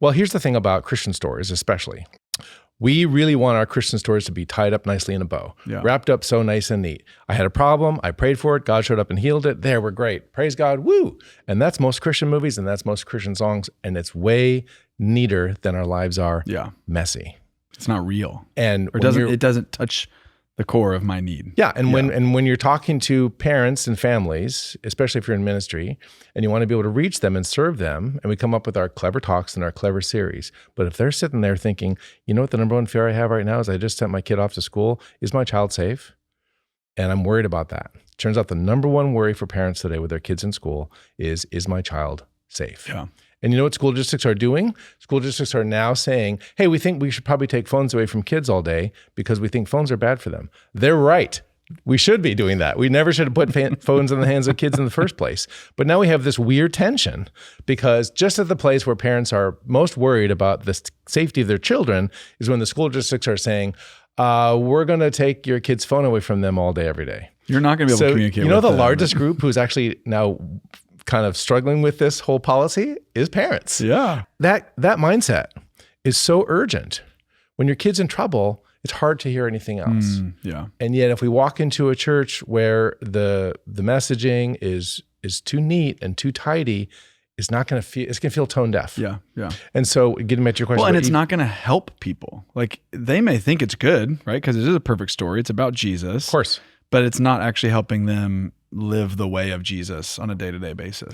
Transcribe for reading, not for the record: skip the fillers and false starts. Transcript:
Well, here's the thing about Christian stories, especially. We really want our Christian stories to be tied up nicely in a bow, wrapped up so nice and neat. I had a problem. I prayed for it. God showed up and healed it. There, we're great. Praise God. Woo. And that's most Christian movies and that's most Christian songs. And it's way neater than our lives are messy. It's not real. And it doesn't touch the core of my need. Yeah. And when you're talking to parents and families, especially if you're in ministry and you want to be able to reach them and serve them, and we come up with our clever talks and our clever series. But if they're sitting there thinking, you know what the number one fear I have right now is I just sent my kid off to school. Is my child safe? And I'm worried about that. Turns out the number one worry for parents today with their kids in school is my child safe? Yeah. And you know what school districts are doing? School districts are now saying, hey, we think we should probably take phones away from kids all day because we think phones are bad for them. They're right. We should be doing that. We never should have put phones in the hands of kids in the first place. But now we have this weird tension because just at the place where parents are most worried about the safety of their children is when the school districts are saying, we're going to take your kid's phone away from them all day, every day. You're not going to be able to communicate with them. You know, the largest group who's actually now kind of struggling with this whole policy is parents. Yeah. That mindset is so urgent. When your kid's in trouble, it's hard to hear anything else. Yeah. And yet if we walk into a church where the messaging is too neat and too tidy, it's going to feel tone deaf. Yeah. Yeah. And so getting back to your question. Well, and it's not going to help people. Like they may think it's good, right? Because it is a perfect story. It's about Jesus. Of course. But it's not actually helping them live the way of Jesus on a day-to-day basis.